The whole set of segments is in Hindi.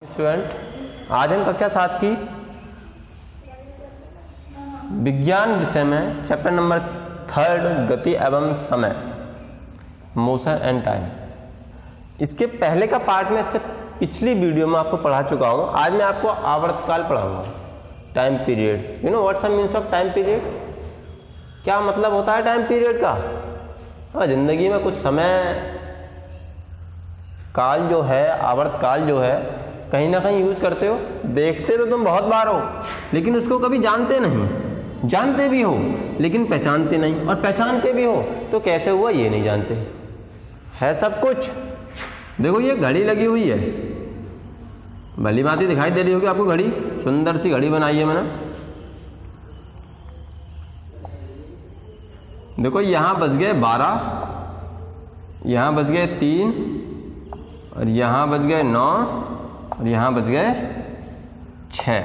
स्टूडेंट, आज हम कक्षा 7 की विज्ञान विषय में चैप्टर नंबर 3 गति एवं समय, मोशन एंड टाइम, इसके पहले का पार्ट में इससे पिछली वीडियो में आपको पढ़ा चुका हूँ। आज मैं आपको आवर्तकाल पढ़ाऊंगा, time period. You know what's the means of time period? क्या मतलब होता है टाइम पीरियड का? हाँ, जिंदगी में कुछ समय काल जो है, आवर्तकाल जो है, कहीं ना कहीं यूज करते हो, देखते तो तुम बहुत बार हो, लेकिन उसको कभी जानते नहीं। जानते भी हो लेकिन पहचानते नहीं, और पहचानते भी हो तो कैसे हुआ ये नहीं जानते। है सब कुछ। देखो ये घड़ी लगी हुई है, भली भांति दिखाई दे रही होगी आपको घड़ी, सुंदर सी घड़ी बनाई है मैंने। देखो यहां बज गए 12, यहां बज गए 3, और यहां बज गए 9, और यहां बज गए 6।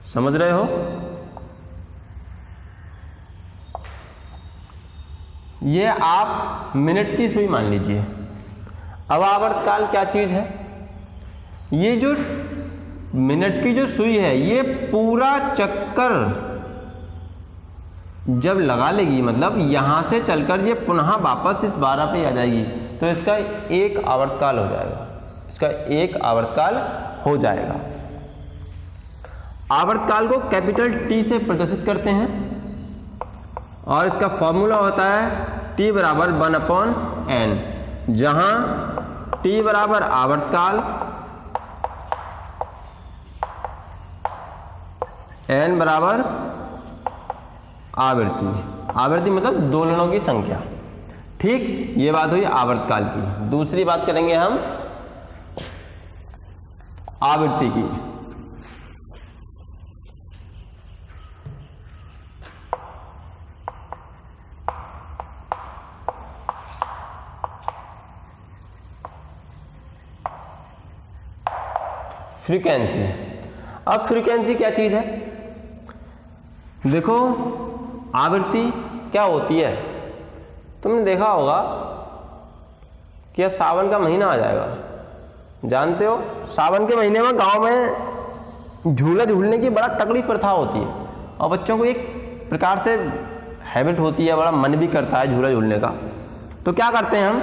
समझ रहे हो? ये आप मिनट की सुई मान लीजिए। अब आवर्तकाल क्या चीज है? ये जो मिनट की जो सुई है, ये पूरा चक्कर जब लगा लेगी, मतलब यहां से चलकर ये पुनः वापस इस 12 पे आ जाएगी, तो इसका एक आवर्तकाल हो जाएगा। इसका एक आवर्तकाल हो जाएगा। आवर्तकाल को कैपिटल टी से प्रदर्शित करते हैं, और इसका फॉर्मूला होता है T बराबर 1/n, जहां T बराबर आवर्तकाल, n बराबर आवृत्ति। आवृत्ति मतलब दोलनों की संख्या। ठीक, ये बात हुई आवर्तकाल की। दूसरी बात करेंगे हम आवृत्ति की। फ्रीक्वेंसी। अब फ्रीक्वेंसी क्या चीज है? देखो आवृत्ति क्या होती है, तुमने देखा होगा कि अब सावन का महीना आ जाएगा। जानते हो, सावन के महीने में गांव में झूला झूलने की बड़ा तगड़ी प्रथा होती है, और बच्चों को एक प्रकार से हैबिट होती है, बड़ा मन भी करता है झूला झूलने का। तो क्या करते हैं हम,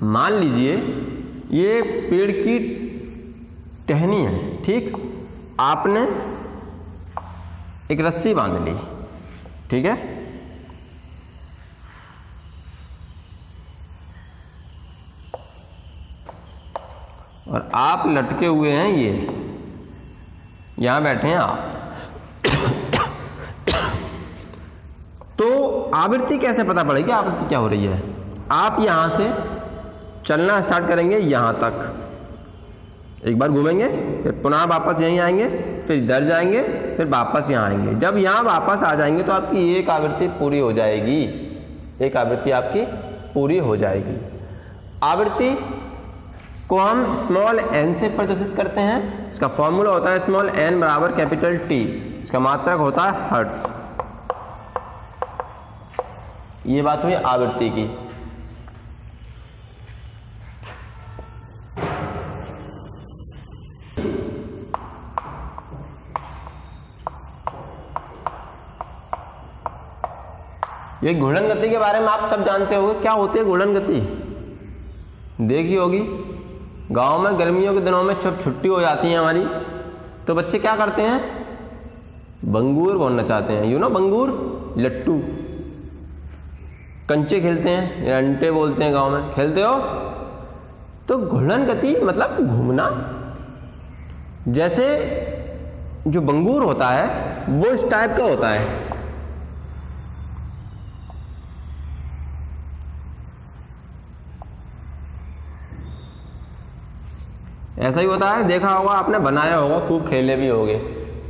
मान लीजिए ये पेड़ की टहनी है, ठीक, आपने एक रस्सी बांध ली, ठीक है, और आप लटके हुए हैं, ये यहां बैठे हैं आप। तो आवृत्ति कैसे पता पड़ेगी आवृत्ति क्या हो रही है? आप यहां से चलना स्टार्ट करेंगे, यहां तक एक बार घूमेंगे, फिर पुनः वापस यहीं आएंगे, फिर इधर जाएंगे, फिर वापस यहाँ आएंगे। जब यहाँ वापस आ जाएंगे तो आपकी एक आवृत्ति पूरी हो जाएगी। एक आवृत्ति आपकी पूरी हो जाएगी। आवृत्ति को हम स्मॉल n से प्रदर्शित करते हैं। इसका फॉर्मूला होता है स्मॉल n बराबर कैपिटल T। इसका मात्रक होता है हर्ट्ज। ये बात हुई आवृत्ति की। ये घूर्णन गति के बारे में आप सब जानते होंगे। क्या होती है घूर्णन गति? देखी होगी, गांव में गर्मियों के दिनों में जब छुट्टी हो जाती है हमारी, तो बच्चे क्या करते हैं, बंगूर बहुत नचाते हैं। यू नो बंगूर, लट्टू, कंचे खेलते हैं, अंटे बोलते हैं गांव में, खेलते हो? तो घूर्णन गति मतलब घूमना। जैसे जो बंगूर होता है वो इस टाइप का होता है, ऐसा ही होता है। देखा होगा आपने, बनाया होगा, खूब खेले भी होंगे,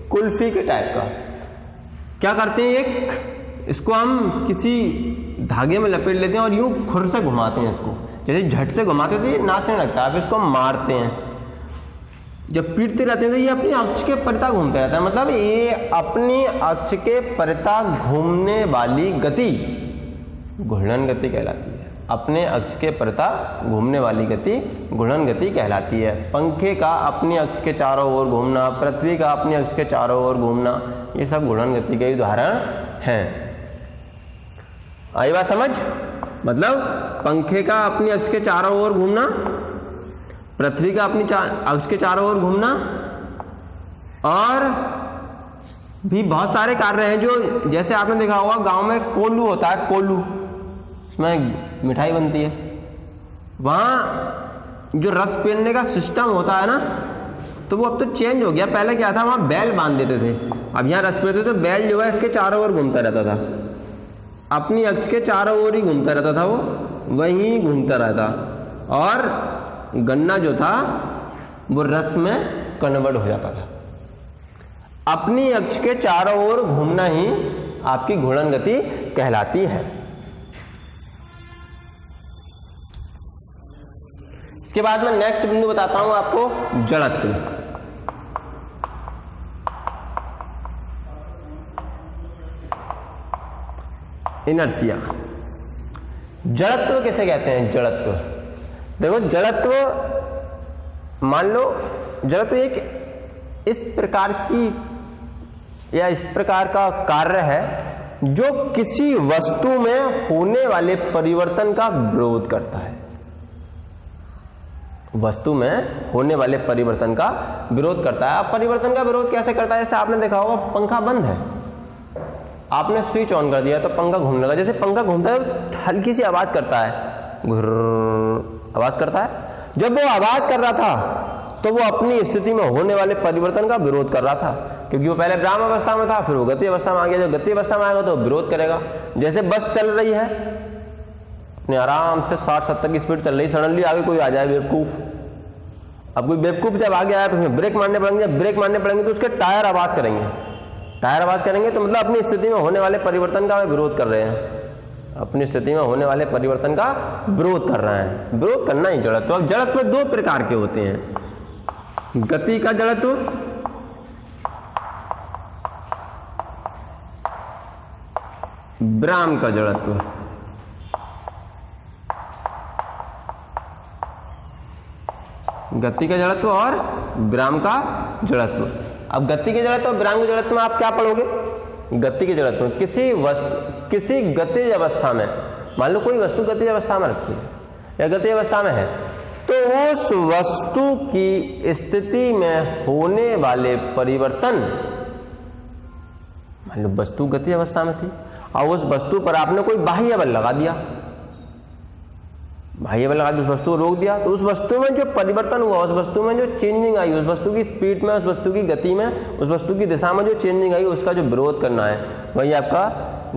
कुल्फी के टाइप का। क्या करते हैं, एक इसको हम किसी धागे में लपेट लेते हैं और यूं खुर से घुमाते हैं इसको। जैसे झट से घुमाते थे नाचने लगता है, अब इसको मारते हैं, जब पीटते रहते हैं तो ये अपनी अक्ष के परिता घूमते रहता है। मतलब ये अपनी अक्ष के परिता घूमने वाली गति घूर्णन गति कहलाती है। अपने अक्ष के प्रता घूमने वाली गति घूर्णन गति कहलाती है। पंखे का अपनी अक्ष के चारों ओर घूमना, पृथ्वी का अपनी अक्ष के चारों ओर घूमना, ये सब घूर्णन गति के उदाहरण हैं। आई बात समझ? मतलब पंखे का अपनी अक्ष के चारों ओर घूमना, पृथ्वी का अपनी अक्ष के चारों ओर घूमना, और भी बहुत सारे कार्य हैं जो, जैसे आपने देखा होगा गांव में कोल्हू होता है, कोल्हू, इसमें मिठाई बनती है, वहाँ जो रस पेरने का सिस्टम होता है ना, तो वो अब तो चेंज हो गया। पहले क्या था, वहाँ बैल बांध देते थे, अब यहाँ रस पेरते तो बैल जो है इसके चारों ओर घूमता रहता था, अपनी अक्ष के चारों ओर ही घूमता रहता था, वो वहीं घूमता रहता, और गन्ना जो था वो रस में कन्वर्ट हो जाता था। अपनी अक्ष के चारों ओर घूमना ही आपकी घूर्णन गति कहलाती है। इसके बाद में नेक्स्ट बिंदु बताता हूं आपको, जड़त्व। इनर्शिया। जड़त्व किसे कहते हैं? जड़त्व, देखो जड़त्व, मान लो जड़त्व एक इस प्रकार की या इस प्रकार का कार्य है जो किसी वस्तु में होने वाले परिवर्तन का विरोध करता है। वस्तु में होने वाले परिवर्तन का विरोध करता है। अब परिवर्तन का विरोध कैसे करता है? जैसे आपने देखा होगा पंखा बंद है, आपने स्विच ऑन कर दिया तो पंखा घूमने लगा। जैसे पंखा घूमता है हल्की सी आवाज करता है, घुर्र आवाज करता है। जब वो आवाज कर रहा था तो वो अपनी स्थिति में होने वाले परिवर्तन का विरोध कर रहा था, क्योंकि वो पहले विराम अवस्था में था, फिर वो गति अवस्था में आ गया। जब गति अवस्था में आएगा तो विरोध करेगा। जैसे बस चल रही है, अपने आराम से 60-70 की स्पीड चल रही, सडनली आगे कोई आ जाए बेवकूफ। अब कोई बेवकूफ जब आगे आया तो उसमें ब्रेक मारने पड़ेंगे। जब ब्रेक मारने पड़ेंगे तो उसके टायर आवाज करेंगे। टायर आवाज करेंगे तो मतलब अपनी स्थिति में होने वाले परिवर्तन का विरोध कर रहे हैं, अपनी स्थिति में होने वाले परिवर्तन का विरोध कर रहे हैं। विरोध करना ही जड़त्व। अब जड़त्व दो प्रकार के होते हैं, गति का जड़त्व, विराम का जड़त्व। गति का जड़त्व और विराम का जड़त्व। अब गति के जड़त्व और विराम के जड़त्व में आप क्या पढ़ोगे? गति के जड़त्व में किसी गतिज अवस्था में, मान लो कोई वस्तु गतिज अवस्था में रखी है या गतिज अवस्था में है, तो उस वस्तु की स्थिति में होने वाले परिवर्तन, मान लो वस्तु गति अवस्था में थी और उस वस्तु पर आपने कोई बाह्य बल लगा दिया, बाह्य बल लगा दिया, उस वस्तु को रोक दिया, तो उस वस्तु में जो परिवर्तन हुआ, उस वस्तु में जो चेंजिंग आई, उस वस्तु की स्पीड में, उस वस्तु की गति में, उस वस्तु की दिशा में जो चेंजिंग आई, उसका जो विरोध करना है, वही आपका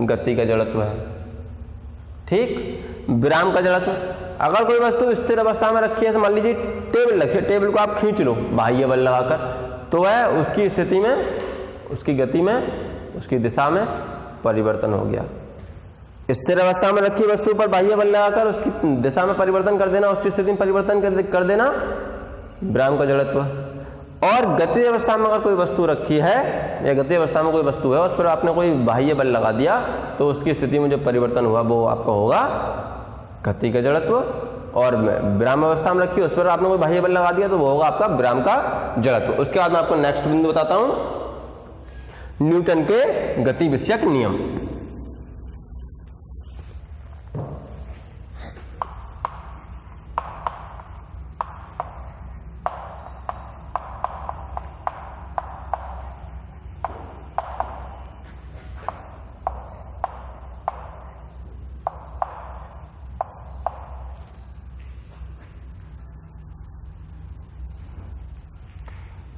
गति का जड़त्व है। ठीक। विराम का जड़त्व, अगर कोई वस्तु स्थिर अवस्था में रखी है, मान लीजिए टेबल रखी है, टेबल को आप खींच लो बाह्य बल लगाकर, तो वह उसकी स्थिति में, उसकी गति में, उसकी दिशा में परिवर्तन हो गया। स्थिर अवस्था में रखी वस्तु पर बाह्य बल लगाकर उसकी दिशा में परिवर्तन कर देना, उसकी स्थिति में परिवर्तन कर देना, विराम का जड़त्व। और गति अवस्था में अगर कोई वस्तु रखी है या गति अवस्था में कोई वस्तु है, उस पर आपने कोई बाह्य बल लगा दिया, तो उसकी स्थिति में जो परिवर्तन हुआ वो आपका होगा गति का जड़त्व। और विराम अवस्था में रखी, उस पर आपने कोई बाह्य बल लगा दिया, तो वो होगा आपका विराम का जड़त्व। उसके बाद मैं आपको नेक्स्ट बिंदु बताता हूं, न्यूटन के गति विषयक नियम।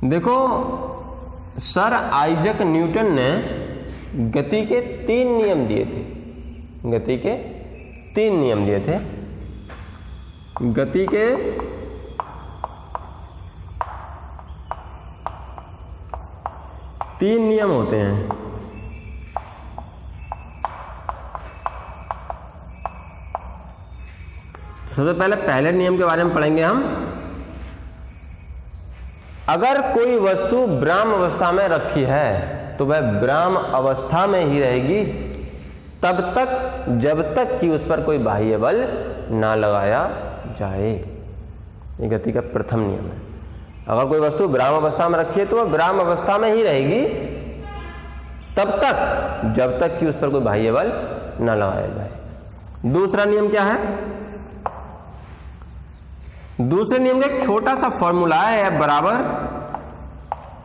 देखो, सर आइजक न्यूटन ने गति के 3 नियम दिए थे। गति के 3 नियम दिए थे। गति के 3 नियम होते हैं। सबसे पहले नियम के बारे में पढ़ेंगे हम। अगर कोई वस्तु विराम अवस्था में रखी है तो वह विराम अवस्था में ही रहेगी। तब तक जब तक कि उस पर कोई बाह्य बल ना लगाया जाए। ये गति का प्रथम नियम है। अगर कोई वस्तु विराम अवस्था में रखी है तो वह विराम अवस्था में ही रहेगी तब तक जब तक कि उस पर कोई बाह्य बल ना लगाया जाए। दूसरा नियम क्या है? दूसरे नियम का एक छोटा सा फॉर्मूला है, F बराबर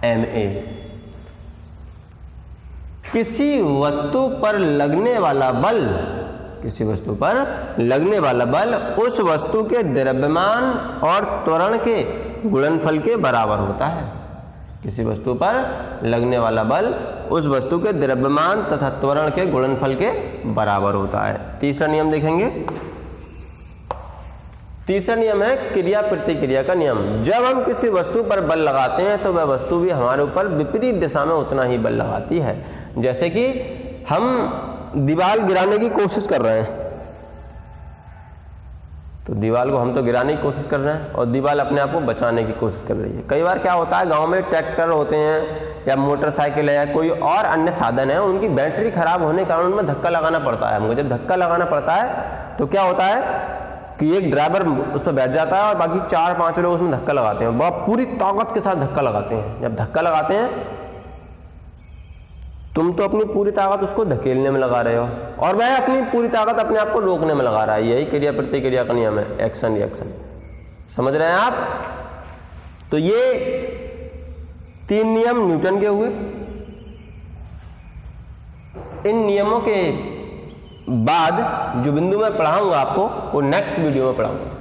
ma। किसी वस्तु पर लगने वाला बल, किसी वस्तु पर लगने वाला बल उस वस्तु के द्रव्यमान और त्वरण के गुणनफल के बराबर होता है। किसी वस्तु पर लगने वाला बल उस वस्तु के द्रव्यमान तथा त्वरण के गुणनफल के बराबर होता है। तीसरा नियम देखेंगे। तीसरा नियम है क्रिया प्रतिक्रिया का नियम। जब हम किसी वस्तु पर बल लगाते हैं तो वह वस्तु भी हमारे ऊपर विपरीत दिशा में उतना ही बल लगाती है। जैसे कि हम दीवार गिराने की कोशिश कर रहे हैं, तो दीवार को हम तो गिराने की कोशिश कर रहे हैं और दीवार अपने आप को बचाने की कोशिश कर रही है। कई बार क्या होता है, गांव में ट्रैक्टर होते हैं या मोटरसाइकिल है या कोई और अन्य साधन है, उनकी बैटरी खराब होने के कारण उनमें धक्का लगाना पड़ता है। हमको जब धक्का लगाना पड़ता है तो क्या होता है कि एक ड्राइवर उस पर बैठ जाता है और बाकी 4-5 लोग उसमें धक्का लगाते हैं। वह पूरी ताकत के साथ धक्का लगाते हैं। जब धक्का लगाते हैं तुम तो अपनी पूरी ताकत उसको धकेलने में लगा रहे हो और वह अपनी पूरी ताकत अपने आप को रोकने में लगा रहा है। यही क्रिया प्रतिक्रिया का नियम है, एक्शन रिएक्शन। समझ रहे हैं आप? तो ये 3 नियम न्यूटन के हुए। इन नियमों के बाद जो बिंदु मैं पढ़ाऊंगा आपको वो नेक्स्ट वीडियो में पढ़ाऊंगा।